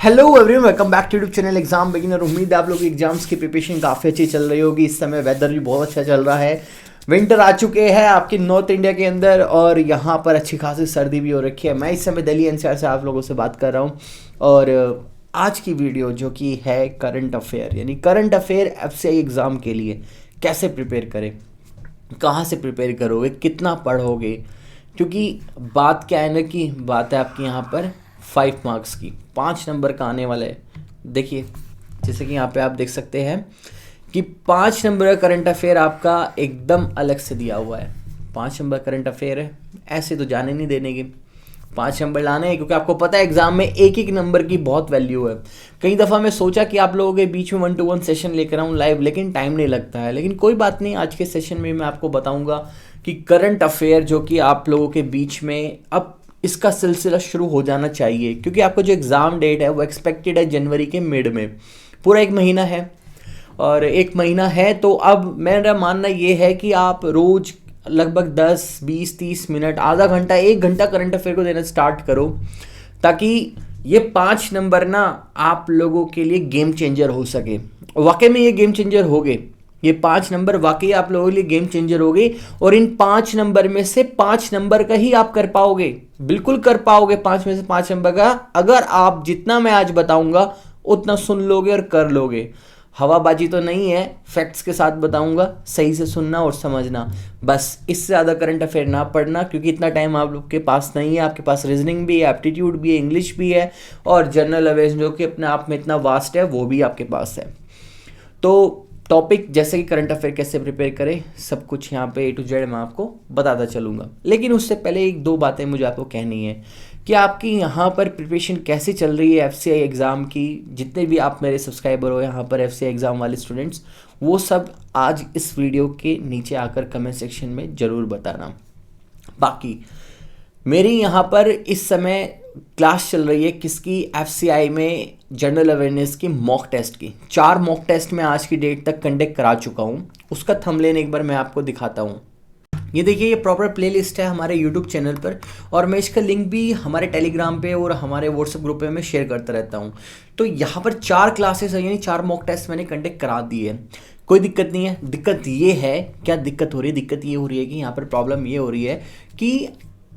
Hello everyone, welcome back to YouTube channel exam beginner. उम्मीद है आप लोग की एग्जाम्स की प्रिपरेशन काफ़ी अच्छी चल रही होगी। इस समय वेदर भी बहुत अच्छा चल रहा है। विंटर आ चुके हैं आपके नॉर्थ इंडिया के अंदर और यहाँ पर अच्छी खासी सर्दी भी हो रखी है। मैं इस समय दिल्ली एनसीआर से आप लोगों से बात कर रहा हूँ और आज की वीडियो जो कि है करंट अफेयर, यानी करंट अफेयर एफसीआई एग्ज़ाम के लिए कैसे प्रिपेयर करें, कहाँ से प्रिपेयर करोगे, कितना पढ़ोगे। क्योंकि बात क्या है ना कि बात है आपकी यहाँ पर 5 मार्क्स की, 5 नंबर का आने वाला है। देखिए जैसे कि यहाँ पे आप देख सकते हैं कि 5 नंबर का करंट अफेयर आपका एकदम अलग से दिया हुआ है। 5 नंबर करंट अफेयर है, ऐसे तो जाने नहीं देने के, 5 नंबर लाने हैं। क्योंकि आपको पता है एग्जाम में एक एक नंबर की बहुत वैल्यू है। कई दफ़ा मैं सोचा कि आप लोगों के बीच में 1-to-1 सेशन लेकर आऊँ लाइव, लेकिन टाइम नहीं लगता है। लेकिन कोई बात नहीं, आज के सेशन में मैं आपको बताऊंगा कि करंट अफेयर जो कि आप लोगों के बीच में अब इसका सिलसिला शुरू हो जाना चाहिए। क्योंकि आपका जो एग्ज़ाम डेट है वो एक्सपेक्टेड है जनवरी के मिड में, पूरा 1 महीना है। और 1 महीना है तो अब मेरा मानना ये है कि आप रोज़ लगभग 10, 20, 30 मिनट, आधा घंटा, 1 घंटा करंट अफेयर को देना स्टार्ट करो, ताकि ये 5 नंबर ना आप लोगों के लिए गेम चेंजर हो सके। वाकई में ये गेम चेंजर हो गए, ये 5 नंबर वाकई आप लोगों के लिए गेम चेंजर हो गए। और इन 5 नंबर में से 5 नंबर का ही आप कर पाओगे, बिल्कुल कर पाओगे 5 में से 5 नंबर का, अगर आप जितना मैं आज बताऊंगा उतना सुन लोगे और कर लोगे। हवाबाजी तो नहीं है, फैक्ट्स के साथ बताऊंगा, सही से सुनना और समझना। बस इससे ज़्यादा करंट अफेयर ना पढ़ना, क्योंकि इतना टाइम आप लोग के पास नहीं है। आपके पास रीजनिंग भी है, एप्टीट्यूड भी है, इंग्लिश भी है और जनरल अवेयरनेस जो कि अपने आप में इतना वास्ट है वो भी आपके पास है। तो टॉपिक जैसे कि करंट अफेयर कैसे प्रिपेयर करें, सब कुछ यहाँ पे A to Z मैं आपको बताता चलूँगा। लेकिन उससे पहले 1-2 बातें मुझे आपको कहनी है कि आपकी यहाँ पर प्रिपरेशन कैसे चल रही है एफसीआई एग्ज़ाम की। जितने भी आप मेरे सब्सक्राइबर हो यहाँ पर एफसीआई एग्ज़ाम वाले स्टूडेंट्स, वो सब आज इस वीडियो के नीचे आकर कमेंट सेक्शन में ज़रूर बताना। बाकी मेरी यहाँ पर इस समय क्लास चल रही है किसकी, एफसीआई में जनरल अवेयरनेस की मॉक टेस्ट की। 4 मॉक टेस्ट मैं आज की डेट तक कंडक्ट करा चुका हूँ। उसका थंबनेल एक बार मैं आपको दिखाता हूँ। ये देखिए, ये प्रॉपर प्लेलिस्ट है हमारे यूट्यूब चैनल पर और मैं इसका लिंक भी हमारे टेलीग्राम पे और हमारे व्हाट्सएप ग्रुप पे मैं शेयर करता रहता हूँ। तो यहाँ पर 4 क्लासेस है, यानी 4 मॉक टेस्ट मैंने कंडक्ट करा दी है। कोई दिक्कत नहीं है। दिक्कत ये है, क्या दिक्कत हो रही है? दिक्कत ये हो रही है कि यहाँ पर प्रॉब्लम ये हो रही है कि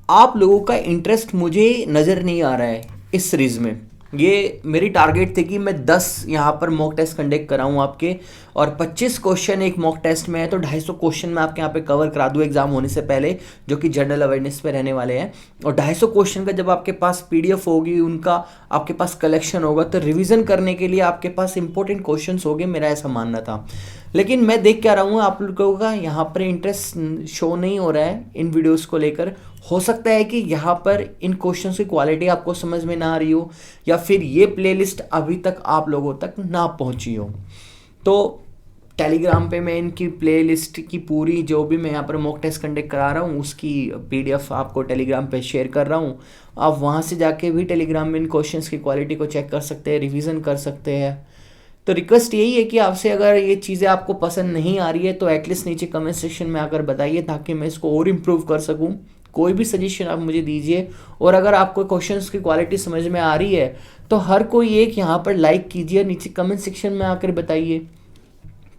आप लोगों का इंटरेस्ट मुझे नज़र नहीं आ रहा है इस सीरीज़ में। ये मेरी टारगेट थी कि मैं 10 यहाँ पर मॉक टेस्ट कंडक्ट कराऊँ आपके, और 25 क्वेश्चन एक मॉक टेस्ट में है, तो 250 क्वेश्चन मैं आपके यहाँ पे कवर करा दूँ एग्जाम होने से पहले, जो कि जनरल अवेयरनेस पे रहने वाले हैं। और 250 क्वेश्चन का जब आपके पास पीडीएफ होगी, उनका आपके पास कलेक्शन होगा, तो रिवीजन करने के लिए आपके पास इंपॉर्टेंट क्वेश्चन होंगे, मेरा ऐसा मानना था। लेकिन मैं देख क्या रहा हूँ आप लोगों का यहाँ पर इंटरेस्ट शो नहीं हो रहा है इन वीडियोस को लेकर। हो सकता है कि यहाँ पर इन क्वेश्चंस की क्वालिटी आपको समझ में ना आ रही हो, या फिर ये प्लेलिस्ट अभी तक आप लोगों तक ना पहुँची हो। तो टेलीग्राम पे मैं इनकी प्लेलिस्ट की पूरी, जो भी मैं यहाँ पर मॉक टेस्ट कंडक्ट करा रहा हूँ, उसकी पीडीएफ आपको टेलीग्राम पे शेयर कर रहा हूँ। आप वहाँ से जाके भी टेलीग्राम में इन क्वेश्चंस की क्वालिटी को चेक कर सकते हैं, रिवीजन कर सकते हैं। तो रिक्वेस्ट यही है कि आपसे, अगर ये चीज़ें आपको पसंद नहीं आ रही है तो एटलीस्ट नीचे कमेंट सेक्शन में आकर बताइए, ताकि मैं इसको और इम्प्रूव कर सकूं। कोई भी सजेशन आप मुझे दीजिए। और अगर आपको क्वेश्चंस की क्वालिटी समझ में आ रही है तो हर कोई एक यहाँ पर लाइक कीजिए, नीचे कमेंट सेक्शन में आकर बताइए,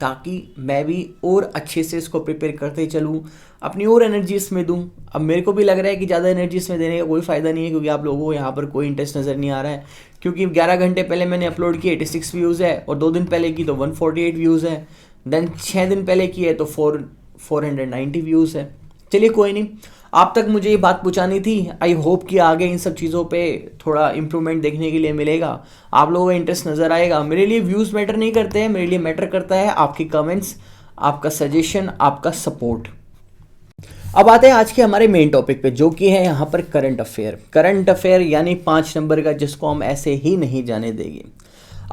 ताकि मैं भी और अच्छे से इसको प्रिपेयर करते चलूँ, अपनी और एनर्जी इसमें दूँ। अब मेरे को भी लग रहा है कि ज़्यादा एनर्जी इसमें देने का कोई फ़ायदा नहीं है, क्योंकि आप लोगों को यहाँ पर कोई इंटरेस्ट नज़र नहीं आ रहा है। क्योंकि 11 घंटे पहले मैंने अपलोड किए 86 व्यूज़ है, और 2 दिन पहले की तो 148 व्यूज़ है, देन 6 दिन पहले की है तो 490 व्यूज़ है। चलिए कोई नहीं, आप तक मुझे ये बात पहुंचानी थी। आई होप कि आगे इन सब चीज़ों पे थोड़ा इम्प्रूवमेंट देखने के लिए मिलेगा, आप लोगों का इंटरेस्ट नज़र आएगा। मेरे लिए व्यूज़ मैटर नहीं करते हैं, मेरे लिए मैटर करता है आपके कमेंट्स, आपका सजेशन, आपका सपोर्ट। अब आते हैं आज के हमारे मेन टॉपिक पे, जो कि है यहाँ पर करंट अफेयर। करंट अफेयर यानी 5 नंबर का, जिसको हम ऐसे ही नहीं जाने देंगे।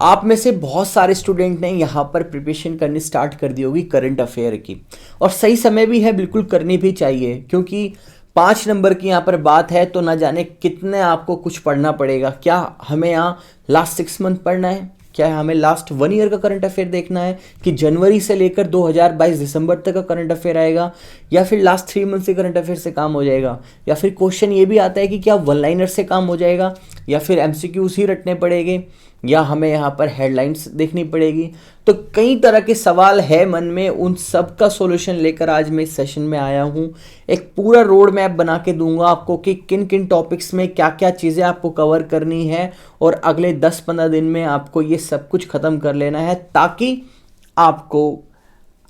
आप में से बहुत सारे स्टूडेंट ने यहाँ पर प्रिपरेशन करनी स्टार्ट कर दी होगी करंट अफेयर की, और सही समय भी है, बिल्कुल करनी भी चाहिए। क्योंकि 5 नंबर की यहाँ पर बात है तो ना जाने कितने आपको कुछ पढ़ना पड़ेगा। क्या हमें यहाँ लास्ट 6 मंथ पढ़ना है? क्या हमें लास्ट 1 ईयर का करंट अफेयर देखना है कि जनवरी से लेकर 2022 दिसंबर तक का करंट अफेयर आएगा, या फिर लास्ट 3 मंथ से करंट अफेयर से काम हो जाएगा, या फिर क्वेश्चन ये भी आता है कि क्या वन लाइनर से काम हो जाएगा, या फिर एमसीक्यूज ही रटने पड़ेंगे, या हमें यहाँ पर हेडलाइंस देखनी पड़ेगी। तो कई तरह के सवाल है मन में, उन सब का सॉल्यूशन लेकर आज मैं इस सेशन में आया हूँ। एक पूरा रोड मैप बना के दूंगा आपको कि किन किन टॉपिक्स में क्या क्या चीज़ें आपको कवर करनी है, और अगले 10-15 दिन में आपको ये सब कुछ ख़त्म कर लेना है, ताकि आपको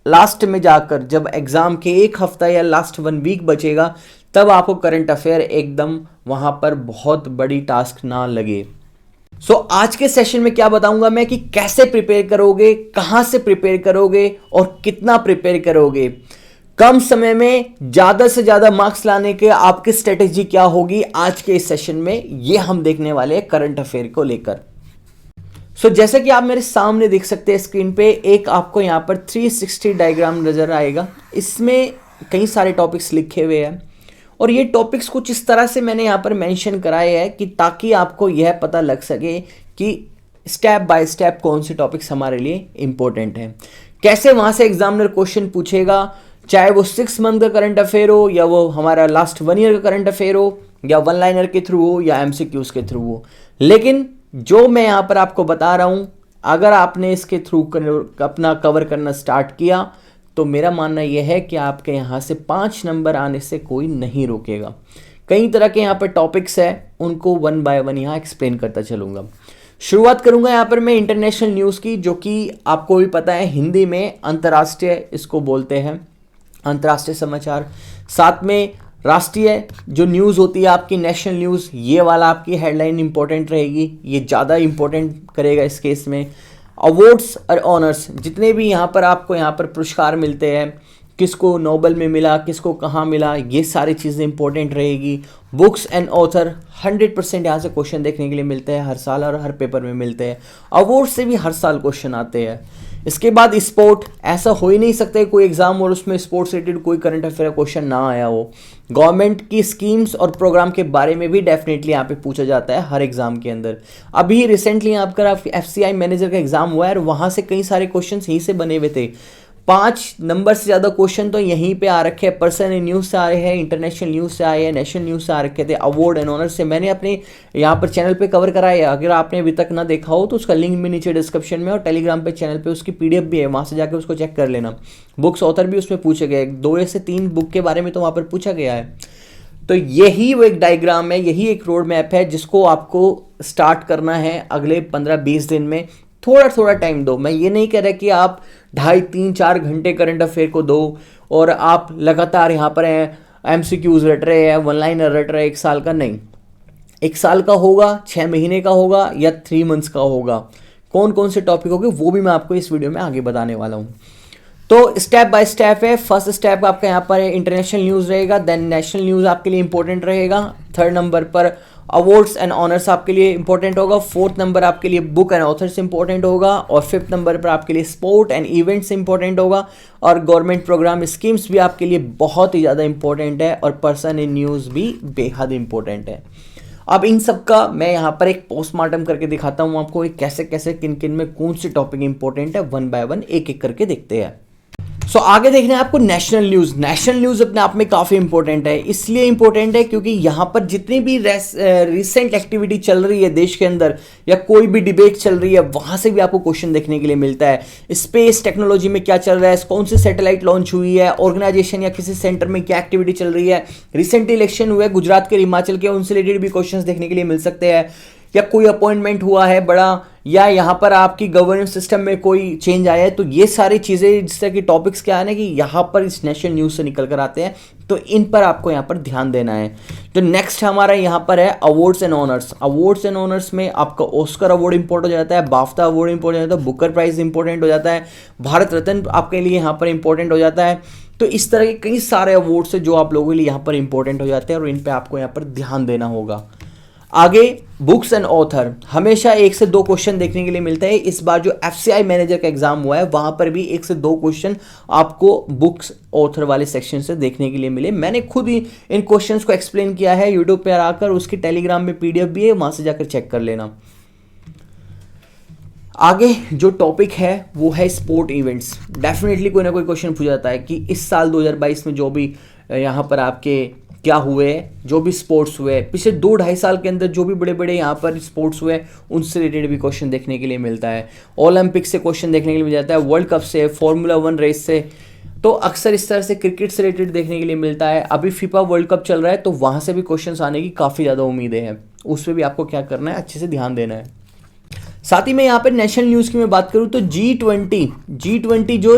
लास्ट में जाकर जब एग्ज़ाम के 1 हफ्ता या लास्ट 1 वीक बचेगा, तब आपको करंट अफेयर एकदम वहाँ पर बहुत बड़ी टास्क ना लगे। आज के सेशन में क्या बताऊंगा मैं कि कैसे प्रिपेयर करोगे, कहां से प्रिपेयर करोगे और कितना प्रिपेयर करोगे, कम समय में ज्यादा से ज्यादा मार्क्स लाने के आपकी स्ट्रेटेजी क्या होगी। आज के इस सेशन में ये हम देखने वाले हैं करंट अफेयर को लेकर। जैसे कि आप मेरे सामने देख सकते हैं स्क्रीन पे, एक आपको यहां पर 360 डायग्राम नजर आएगा। इसमें कई सारे टॉपिक्स लिखे हुए हैं, और ये टॉपिक्स कुछ इस तरह से मैंने यहाँ पर मेंशन कराए हैं कि ताकि आपको यह पता लग सके कि स्टेप बाय स्टेप कौन से टॉपिक्स हमारे लिए इंपॉर्टेंट हैं, कैसे वहाँ से एग्जामिनर क्वेश्चन पूछेगा, चाहे वो 6 मंथ का करंट अफेयर हो, या वो हमारा लास्ट 1 ईयर का करंट अफेयर हो, या वन लाइनर के थ्रू हो, या एमसीक्यूज के थ्रू हो। लेकिन जो मैं यहाँ पर आपको बता रहा हूँ, अगर आपने इसके थ्रू अपना कवर करना स्टार्ट किया तो मेरा मानना यह है कि आपके यहाँ से 5 नंबर आने से कोई नहीं रोकेगा। कई तरह के यहाँ पर टॉपिक्स है, उनको 1 बाय 1 यहाँ एक्सप्लेन करता चलूँगा। शुरुआत करूँगा यहाँ पर मैं इंटरनेशनल न्यूज़ की, जो कि आपको भी पता है हिंदी में अंतर्राष्ट्रीय इसको बोलते हैं, अंतर्राष्ट्रीय समाचार। साथ में राष्ट्रीय जो न्यूज़ होती है आपकी, नेशनल न्यूज़, ये वाला आपकी हेडलाइन इंपॉर्टेंट रहेगी, ये ज़्यादा इंपॉर्टेंट करेगा इस केस में। अवार्ड्स और ऑनर्स, जितने भी यहाँ पर आपको यहाँ पर पुरस्कार मिलते हैं, किसको नोबेल में मिला, किसको कहाँ मिला, ये सारी चीज़ें इंपॉर्टेंट रहेगी। बुक्स एंड ऑथर 100% यहाँ से क्वेश्चन देखने के लिए मिलते हैं हर साल, और हर पेपर में मिलते हैं। अवार्ड से भी हर साल क्वेश्चन आते हैं। इसके बाद स्पोर्ट, ऐसा हो ही नहीं सकता कोई एग्जाम और उसमें स्पोर्ट्स रिलेटेड कोई करंट अफेयर क्वेश्चन ना आया हो। गवर्नमेंट की स्कीम्स और प्रोग्राम के बारे में भी डेफिनेटली यहाँ पे पूछा जाता है हर एग्जाम के अंदर। अभी रिसेंटली आपका FCI मैनेजर का एग्जाम हुआ है, और वहाँ से कई सारे क्वेश्चन यहीं से बने हुए थे। 5 नंबर से ज़्यादा क्वेश्चन तो यहीं पे आ रखे हैं। पर्सन इन न्यूज़ से आए हैं, इंटरनेशनल न्यूज़ से आए हैं, नेशनल न्यूज़ से आ रखे थे। अवार्ड एंड ऑनर से मैंने अपने यहाँ पर चैनल पे कवर कराया है। अगर आपने अभी तक ना देखा हो तो उसका लिंक भी नीचे डिस्क्रिप्शन में, और टेलीग्राम पे चैनल पे उसकी PDF भी है, वहाँ से जाकर उसको चेक कर लेना। बुक्स ऑथर भी उसमें पूछे गए, 2 से 3 बुक के बारे में तो वहाँ पर पूछा गया है। तो यही वो एक डायग्राम है, यही एक रोड मैप है जिसको आपको स्टार्ट करना है अगले 15-20 दिन में। थोड़ा थोड़ा टाइम दो, मैं ये नहीं कह रहा कि आप 2.5-3-4 घंटे करंट अफेयर को दो और आप लगातार यहाँ पर MCQs रट रहे हैं, वन लाइनर रट रहे हैं 1 साल का। नहीं, 1 साल का होगा, 6 महीने का होगा, या 3 मंथ्स का होगा। कौन कौन से टॉपिक होंगे वो भी मैं आपको इस वीडियो में आगे बताने वाला हूँ। तो स्टेप बाय स्टेप है। फर्स्ट स्टेप आपका यहाँ पर इंटरनेशनल न्यूज़ रहेगा, देन नेशनल न्यूज़ आपके लिए इंपॉर्टेंट रहेगा। 3rd नंबर पर अवार्ड्स एंड ऑनर्स आपके लिए इंपॉर्टेंट होगा। 4th नंबर आपके लिए बुक एंड ऑथर्स इंपॉर्टेंट होगा, और 5th नंबर पर आपके लिए स्पोर्ट एंड इवेंट्स इंपॉर्टेंट होगा, और गवर्नमेंट प्रोग्राम स्कीम्स भी आपके लिए बहुत ही ज़्यादा इंपॉर्टेंट है, और पर्सन इन न्यूज़ भी बेहद इंपॉर्टेंट है। अब इन सब का मैं यहाँ पर एक पोस्टमार्टम करके दिखाता हूँ आपको, कैसे कैसे किन किन में कौन से टॉपिक इंपॉर्टेंट है। 1 बाय 1 एक एक करके देखते हैं। आगे देखना है आपको नेशनल न्यूज़। नेशनल न्यूज़ अपने आप में काफ़ी इंपॉर्टेंट है, इसलिए इंपॉर्टेंट है क्योंकि यहाँ पर जितनी भी रिसेंट एक्टिविटी चल रही है देश के अंदर, या कोई भी डिबेट चल रही है, वहाँ से भी आपको क्वेश्चन देखने के लिए मिलता है। स्पेस टेक्नोलॉजी में क्या चल रहा है, कौन सी सैटेलाइट लॉन्च हुई है, ऑर्गेनाइजेशन या किसी सेंटर में क्या एक्टिविटी चल रही है, रिसेंटली इलेक्शन हुए गुजरात के, हिमाचल के, उनसे रिलेटेड भी क्वेश्चन देखने के लिए मिल सकते हैं, या कोई अपॉइंटमेंट हुआ है बड़ा, या यहाँ पर आपकी गवर्नेंस सिस्टम में कोई चेंज आया है। तो ये सारी चीज़ें जिस तरह की टॉपिक्स क्या है ना कि यहाँ पर इस नेशनल न्यूज़ से निकल कर आते हैं, तो इन पर आपको यहाँ पर ध्यान देना है। तो नेक्स्ट हमारा यहाँ पर है awards and honours. Awards and honours में आपका ऑस्कर अवार्ड इंपॉर्टेंट हो जाता है, बाफ्टा अवार्ड इंपॉर्टेंट हो जाता है, बुकर प्राइज इंपॉर्टेंट हो जाता है, भारत रत्न आपके लिए यहाँ पर इंपॉर्टेंट हो जाता है। तो इस तरह के कई सारे अवार्ड्स हैं जो आप लोगों के लिए यहाँ पर इंपॉर्टेंट हो जाते हैं, और इन पर आपको यहाँ पर ध्यान देना होगा। आगे बुक्स एंड ऑथर, हमेशा 1 से 2 क्वेश्चन देखने के लिए मिलता है। इस बार जो FCI मैनेजर का एग्जाम हुआ है वहां पर भी 1 से 2 क्वेश्चन आपको बुक्स ऑथर वाले सेक्शन से देखने के लिए मिले। मैंने खुद ही इन क्वेश्चंस को एक्सप्लेन किया है यूट्यूब पर आकर, उसकी टेलीग्राम में PDF भी है, वहां से जाकर चेक कर लेना। आगे जो टॉपिक है वो है स्पोर्ट इवेंट्स। डेफिनेटली कोई ना कोई क्वेश्चन पूछा जाता है कि इस साल 2022 में जो भी यहाँ पर आपके क्या हुए, जो भी स्पोर्ट्स हुए पिछले 2-2.5 साल के अंदर, जो भी बड़े बड़े यहाँ पर स्पोर्ट्स हुए उनसे रिलेटेड भी क्वेश्चन देखने के लिए मिलता है। ओलंपिक से क्वेश्चन देखने के लिए मिल जाता है, वर्ल्ड कप से, फॉर्मूला 1 रेस से, तो अक्सर इस तरह से क्रिकेट से रिलेटेड देखने के लिए मिलता है। अभी फीफा वर्ल्ड कप चल रहा है तो वहाँ से भी क्वेश्चंस आने की काफ़ी ज़्यादा उम्मीदें हैं। उस पर भी आपको क्या करना है, अच्छे से ध्यान देना है। साथ ही में यहाँ पर नेशनल न्यूज़ की मैं बात करूँ तो G20 जो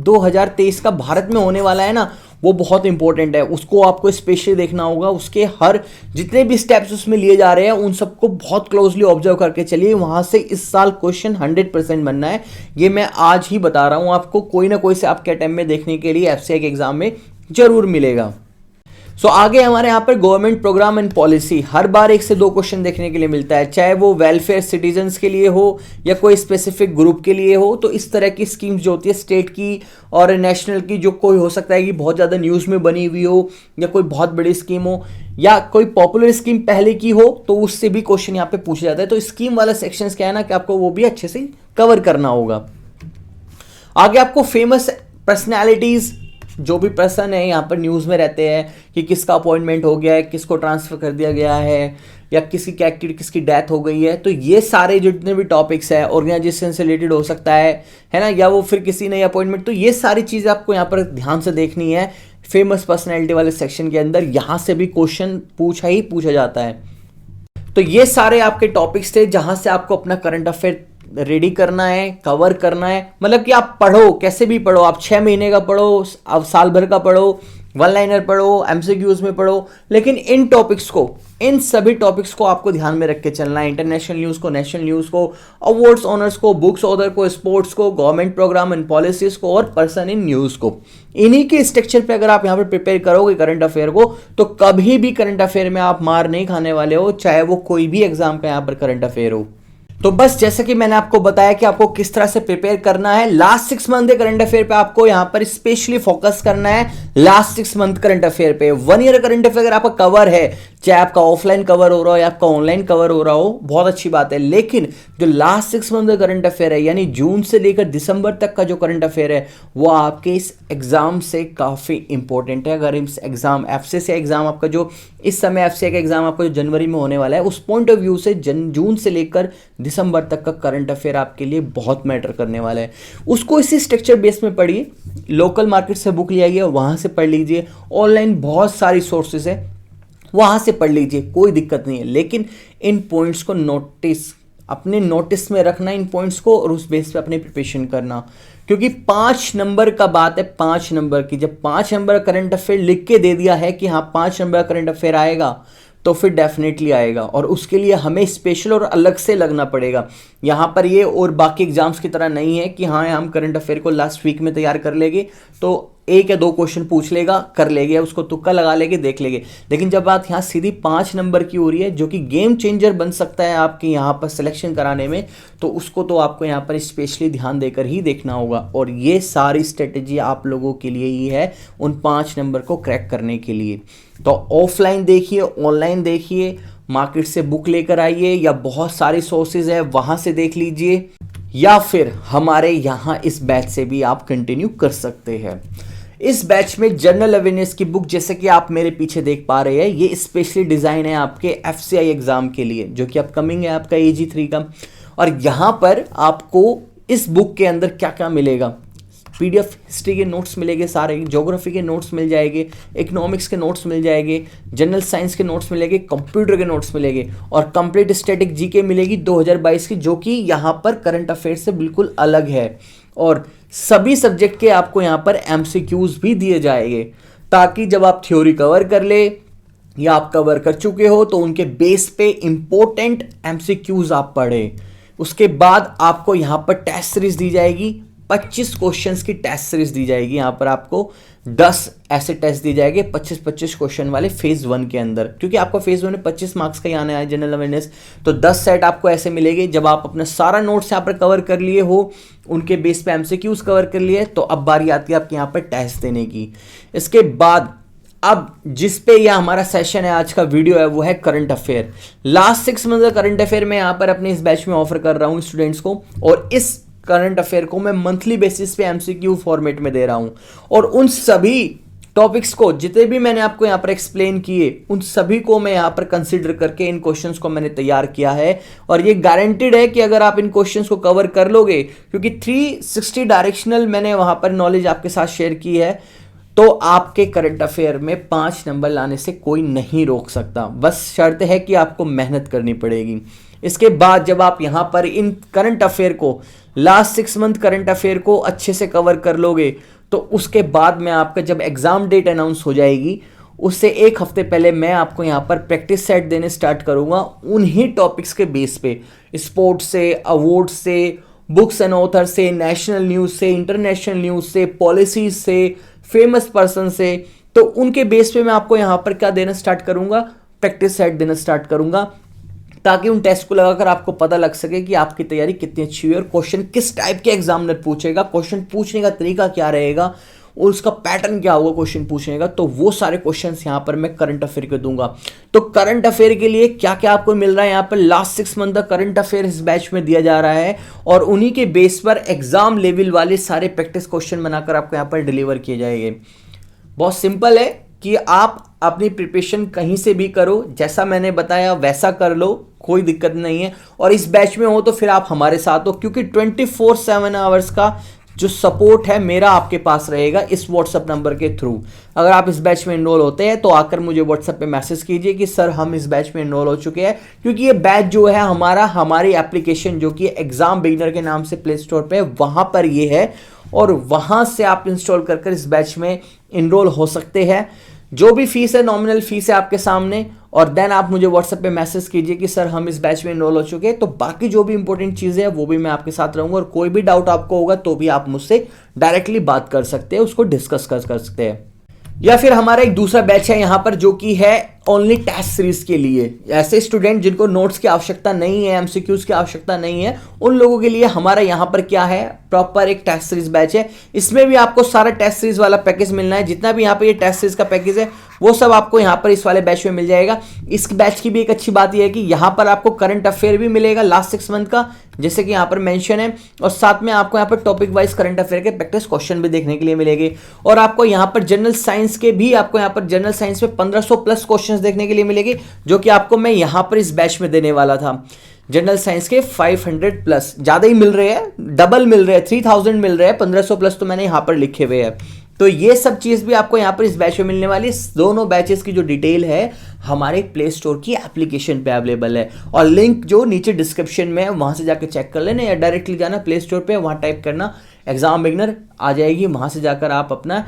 2023 का भारत में होने वाला है ना, वो बहुत इंपॉर्टेंट है। उसको आपको स्पेशली देखना होगा। उसके हर जितने भी स्टेप्स उसमें लिए जा रहे हैं उन सबको बहुत क्लोजली ऑब्जर्व करके चलिए। वहाँ से इस साल क्वेश्चन 100% बनना है, ये मैं आज ही बता रहा हूँ आपको। कोई ना कोई से आपके अटेम्प्ट में देखने के लिए एफसीआई के एग्जाम में जरूर मिलेगा। आगे हमारे यहाँ पर गवर्नमेंट प्रोग्राम एंड पॉलिसी, हर बार 1 से 2 क्वेश्चन देखने के लिए मिलता है, चाहे वो वेलफेयर सिटीजन्स के लिए हो या कोई स्पेसिफिक ग्रुप के लिए हो। तो इस तरह की स्कीम्स जो होती है स्टेट की और नेशनल की, जो कोई हो सकता है कि बहुत ज़्यादा न्यूज़ में बनी हुई हो या कोई बहुत बड़ी स्कीम हो या कोई पॉपुलर स्कीम पहले की हो, तो उससे भी क्वेश्चन यहाँ पे पूछा जाता है। तो स्कीम वाला सेक्शन क्या है ना कि आपको वो भी अच्छे से कवर करना होगा। आगे आपको फेमस पर्सनैलिटीज़, जो भी पर्सन है यहाँ पर न्यूज़ में रहते हैं कि किसका अपॉइंटमेंट हो गया है, किसको ट्रांसफ़र कर दिया गया है या किसकी डेथ हो गई है, तो ये सारे जितने भी टॉपिक्स है ऑर्गेनाइजेशन से रिलेटेड हो सकता है ना, या वो फिर किसी नई अपॉइंटमेंट, तो ये सारी चीज़ें आपको यहाँ पर ध्यान से देखनी है। फेमस पर्सनैलिटी वाले सेक्शन के अंदर यहाँ से भी क्वेश्चन पूछा जाता है। तो ये सारे आपके टॉपिक्स थे जहाँ से आपको अपना करंट अफेयर रेडी करना है, कवर करना है। मतलब कि आप पढ़ो, कैसे भी पढ़ो, आप 6 महीने का पढ़ो, आप साल भर का पढ़ो, 1 लाइनर पढ़ो, एमसीक्यूज में पढ़ो, लेकिन इन टॉपिक्स को, इन सभी टॉपिक्स को आपको ध्यान में रख के चलना है। इंटरनेशनल न्यूज़ को, नेशनल न्यूज़ को, अवार्ड्स ऑनर्स को, बुक्स ऑथर को, स्पोर्ट्स को, गवर्नमेंट प्रोग्राम एंड पॉलिसीज को और पर्सन इन न्यूज़ को। इन्हीं के स्ट्रक्चर पे अगर आप यहाँ पर प्रिपेयर करोगे करंट अफेयर को, तो कभी भी करंट अफेयर में आप मार नहीं खाने वाले हो, चाहे वो कोई भी एग्जाम का यहाँ पर करंट अफेयर हो। तो बस जैसे कि मैंने आपको बताया कि आपको किस तरह से प्रिपेयर करना है, लास्ट 6 मंथ के करंट अफेयर पे आपको यहां पर स्पेशली फोकस करना है। लास्ट 6 मंथ करंट अफेयर पे, 1 ईयर करंट अफेयर अगर आपका कवर है, चाहे आपका ऑफलाइन कवर हो रहा हो या आपका ऑनलाइन कवर हो रहा हो, बहुत अच्छी बात है। लेकिन जो लास्ट 6 मंथ का करंट अफेयर है, यानी जून से लेकर दिसंबर तक का जो करंट अफेयर है, वो आपके इस एग्जाम से काफी इंपॉर्टेंट है। अगर इस एग्जाम एफसीआई एग्जाम आपका जो इस समय एफसीआई का एग्जाम आपका जो जनवरी में होने वाला है, उस पॉइंट ऑफ व्यू से जून से लेकर दिसंबर तक का करंट अफेयर आपके लिए बहुत मैटर करने वाला है। उसको इसी स्ट्रक्चर बेस में पढ़िए। लोकल मार्केट से बुक ले आइए, वहां से पढ़ लीजिए। ऑनलाइन बहुत सारी सोर्सेज है, वहां से पढ़ लीजिए, कोई दिक्कत नहीं है। लेकिन इन पॉइंट्स को अपने नोटिस में रखना, इन पॉइंट्स को, और उस बेस पे अपने प्रिपरेशन करना। क्योंकि 5 नंबर का बात है, 5 नंबर की। जब 5 नंबर करंट अफेयर लिख के दे दिया है कि हाँ 5 नंबर करंट अफेयर आएगा, तो फिर डेफिनेटली आएगा। और उसके लिए हमें स्पेशल और अलग से लगना पड़ेगा। यहाँ पर ये और बाकी एग्जाम्स की तरह नहीं है कि हाँ हम करंट अफेयर को लास्ट वीक में तैयार कर लेंगे तो 1 या 2 क्वेश्चन पूछ लेगा, कर लेंगे, उसको तुक्का लगा लेंगे, देख लेंगे। लेकिन जब बात यहाँ सीधी 5 नंबर की हो रही है, जो कि गेम चेंजर बन सकता है आपके यहाँ पर सिलेक्शन कराने में, तो उसको तो आपको यहाँ पर स्पेशली ध्यान देकर ही देखना होगा। और ये सारी स्ट्रेटेजी आप लोगों के लिए ही है उन 5 नंबर को क्रैक करने के लिए। तो ऑफलाइन देखिए, ऑनलाइन देखिए, मार्केट से बुक लेकर आइए, या बहुत सारी सोर्सेज है वहां से देख लीजिए, या फिर हमारे यहाँ इस बैच से भी आप कंटिन्यू कर सकते हैं। इस बैच में जनरल अवेयरनेस की बुक, जैसे कि आप मेरे पीछे देख पा रहे हैं, ये स्पेशली डिजाइन है आपके एफसीआई एग्जाम के लिए, जो कि अपकमिंग है आपका AG3 का। और यहाँ पर आपको इस बुक के अंदर क्या क्या मिलेगा, PDF हिस्ट्री के नोट्स मिलेंगे, सारे ज्योग्राफी के नोट्स मिल जाएंगे, इकोनॉमिक्स के नोट्स मिल जाएंगे, जनरल साइंस के नोट्स मिलेंगे, कंप्यूटर के नोट्स मिलेंगे, और कंप्लीट स्टैटिक जीके मिलेगी 2022 की, जो कि यहाँ पर करंट अफेयर से बिल्कुल अलग है। और सभी सब्जेक्ट के आपको यहाँ पर MCQs भी दिए जाएंगे, ताकि जब आप थ्योरी कवर कर ले या आप कवर कर चुके हो तो उनके बेस पे इंपॉर्टेंट MCQs आप पढ़े। उसके बाद आपको यहाँ पर टेस्ट सीरीज दी जाएगी, 25 क्वेश्चंस की टेस्ट सीरीज दी जाएगी। यहाँ पर आपको 10 ऐसे टेस्ट दिए जाएंगे 25-25 क्वेश्चन वाले फेज 1 के अंदर, क्योंकि आपको फेज 1 में 25 मार्क्स का ही आना है जनरल अवेयरनेस। तो 10 सेट आपको ऐसे मिलेंगे। जब आप अपना सारा नोट्स यहाँ पर कवर कर लिए हो, उनके बेस पे MCQs कवर कर लिए, तो अब बारी आती है आपके यहाँ पर टेस्ट देने की। इसके बाद अब जिस पे यह हमारा सेशन है, आज का वीडियो है, वो है करंट अफेयर। लास्ट 6 मंथ का करंट अफेयर मैं यहाँ पर अपने इस बैच में ऑफर कर रहा हूँ स्टूडेंट्स को, और इस करंट अफेयर को मैं मंथली बेसिस पे एमसीक्यू फॉर्मेट में दे रहा हूँ। और उन सभी टॉपिक्स को, जितने भी मैंने आपको यहाँ पर एक्सप्लेन किए, उन सभी को मैं यहाँ पर कंसिडर करके इन क्वेश्चंस को मैंने तैयार किया है। और ये गारंटेड है कि अगर आप इन क्वेश्चंस को कवर कर लोगे, क्योंकि 360 डायरेक्शनल मैंने वहां पर नॉलेज आपके साथ शेयर की है, तो आपके करंट अफेयर में 5 नंबर लाने से कोई नहीं रोक सकता। बस शर्त है कि आपको मेहनत करनी पड़ेगी। इसके बाद जब आप यहां पर इन करंट अफेयर को, लास्ट 6 मंथ करंट अफेयर को अच्छे से कवर कर लोगे, तो उसके बाद में आपका जब एग्जाम डेट अनाउंस हो जाएगी, उससे 1 हफ्ते पहले मैं आपको यहाँ पर प्रैक्टिस सेट देने स्टार्ट करूंगा उन्हीं टॉपिक्स के बेस पे, स्पोर्ट्स से, अवार्ड से, बुक्स एंड ऑथर से, नेशनल न्यूज़ से, इंटरनेशनल न्यूज़ से, पॉलिसीज से, फेमस पर्सन से। तो उनके बेस पे मैं आपको यहाँ पर क्या देना स्टार्ट करूंगा, प्रैक्टिस सेट देना स्टार्ट करूंगा, ताकि उन टेस्ट को लगाकर आपको पता लग सके कि आपकी तैयारी कितनी अच्छी हुई और क्वेश्चन किस टाइप के एग्जामिनर पूछेगा, क्वेश्चन पूछने का तरीका क्या रहेगा और उसका पैटर्न क्या होगा क्वेश्चन पूछने का। तो वो सारे क्वेश्चंस यहाँ पर मैं करंट अफेयर के दूंगा। तो करंट अफेयर के लिए क्या क्या आपको मिल रहा है, यहाँ पर लास्ट 6 मंथ का करंट अफेयर इस बैच में दिया जा रहा है, और उन्हीं के बेस पर एग्जाम लेवल वाले सारे प्रैक्टिस क्वेश्चन बनाकर आपको यहाँ पर डिलीवर किए जाएंगे। बहुत सिंपल है कि आप अपनी प्रिपरेशन कहीं से भी करो, जैसा मैंने बताया वैसा कर लो, कोई दिक्कत नहीं है। और इस बैच में हो तो फिर आप हमारे साथ हो, क्योंकि 24/7 आवर्स का जो सपोर्ट है मेरा आपके पास रहेगा इस व्हाट्सएप नंबर के थ्रू। अगर आप इस बैच में इनरोल होते हैं तो आकर मुझे व्हाट्सएप पे मैसेज कीजिए कि सर हम इस बैच में इनरोल हो चुके हैं, क्योंकि ये बैच जो है हमारी एप्लीकेशन जो कि एग्जाम बिगिनर के नाम से प्ले स्टोर पे वहां पर ये है, और वहां से आप इंस्टॉल कर इस बैच में इनरोल हो सकते हैं। जो भी फीस है, नॉमिनल फीस है आपके सामने, और देन आप मुझे व्हाट्सएप पे मैसेज कीजिए कि सर हम इस बैच में इनरोल हो चुके हैं। तो बाकी जो भी इंपॉर्टेंट चीज़ें हैं वो भी मैं आपके साथ रहूंगा, और कोई भी डाउट आपको होगा तो भी आप मुझसे डायरेक्टली बात कर सकते हैं, उसको डिस्कस कर सकते हैं। या फिर हमारा एक दूसरा बैच है यहाँ पर जो कि है ओनली टेस्ट सीरीज के लिए। ऐसे स्टूडेंट जिनको नोट्स की आवश्यकता नहीं है, एमसीक्यूज की आवश्यकता नहीं है, उन लोगों के लिए हमारा यहाँ पर क्या है, प्रॉपर एक टेस्ट सीरीज बैच है। इसमें भी आपको सारा टेस्ट सीरीज वाला पैकेज मिलना है, जितना भी यहाँ पर ये टेस्ट सीरीज का पैकेज है वो सब आपको यहाँ पर इस वाले बैच में मिल जाएगा। इस बैच की भी एक अच्छी बात यह है कि यहाँ पर आपको करंट अफेयर भी मिलेगा लास्ट 6 मंथ का, जैसे कि यहाँ पर मेंशन है, और साथ में आपको यहाँ पर टॉपिक वाइज करंट अफेयर के प्रैक्टिस क्वेश्चन भी देखने के लिए मिलेंगे। और आपको यहाँ पर जनरल साइंस के भी, आपको यहाँ पर जनरल साइंस में 1500 प्लस क्वेश्चंस देखने के लिए मिलेंगे, जो कि आपको मैं यहाँ पर इस बैच में देने वाला था। जनरल साइंस के 500 प्लस, ज़्यादा ही मिल रहे हैं, डबल मिल रहे हैं, 3000 मिल रहे हैं, 1500 प्लस तो मैंने यहाँ पर लिखे हुए हैं। तो ये सब चीज़ भी आपको यहाँ पर इस बैच में मिलने वाली। दोनों बैचेस की जो डिटेल है हमारे प्ले स्टोर की एप्लीकेशन पे अवेलेबल है, और लिंक जो नीचे डिस्क्रिप्शन में है वहाँ से जाकर चेक कर लेना, या डायरेक्टली जाना प्ले स्टोर पे, वहाँ टाइप करना एग्जाम बिगिनर आ जाएगी, वहाँ से जाकर आप अपना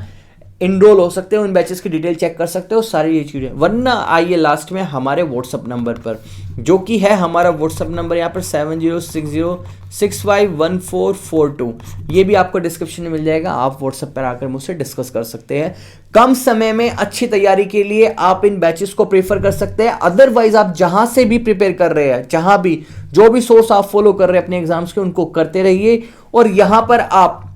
इनरोल हो सकते हो, उन बैचेस की डिटेल चेक कर सकते हो, सारी ये चीज़ें। वरना आइए लास्ट में हमारे व्हाट्सअप नंबर पर, जो कि है हमारा व्हाट्सअप नंबर यहाँ पर 7060651442, ये भी आपको डिस्क्रिप्शन में मिल जाएगा। आप व्हाट्सअप पर आकर मुझसे डिस्कस कर सकते हैं। कम समय में अच्छी तैयारी के लिए आप इन बैचेस को प्रेफर कर सकते हैं। अदरवाइज आप जहां से भी प्रिपेयर कर रहे हैं, जहां भी जो भी सोर्स आप फॉलो कर रहे हैं अपने एग्जाम्स के, उनको करते रहिए। और यहां पर आप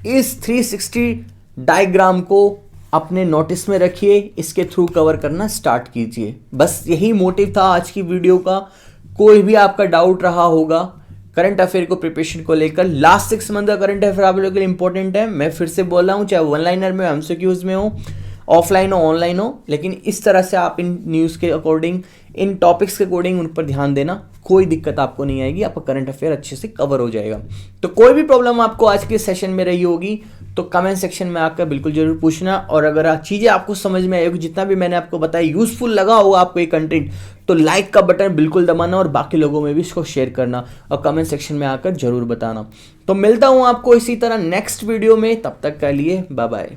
इस 360 डायग्राम को अपने नोटिस में रखिए, इसके थ्रू कवर करना स्टार्ट कीजिए। बस यही मोटिव था आज की वीडियो का। कोई भी आपका डाउट रहा होगा करंट अफेयर को प्रिपरेशन को लेकर, लास्ट 6 मंथ का करंट अफेयर आप लोगों के लिए इंपॉर्टेंट है। मैं फिर से बोल रहा हूँ, चाहे वन लाइनर में, एमसीक्यूज में हो, ऑफलाइन हो, ऑनलाइन हो, लेकिन इस तरह से आप इन न्यूज़ के अकॉर्डिंग, इन टॉपिक्स के अकॉर्डिंग उन पर ध्यान देना, कोई दिक्कत आपको नहीं आएगी, आपका करंट अफेयर अच्छे से कवर हो जाएगा। तो कोई भी प्रॉब्लम आपको आज के सेशन में रही होगी तो कमेंट सेक्शन में आकर बिल्कुल जरूर पूछना। और अगर चीज़ें आपको समझ में आई होगी, जितना भी मैंने आपको बताया यूजफुल लगा होगा आपको ये कंटेंट, तो लाइक का बटन बिल्कुल दबाना और बाकी लोगों में भी इसको शेयर करना और कमेंट सेक्शन में आकर जरूर बताना। तो मिलता हूँ आपको इसी तरह नेक्स्ट वीडियो में, तब तक के लिए बाय बाय।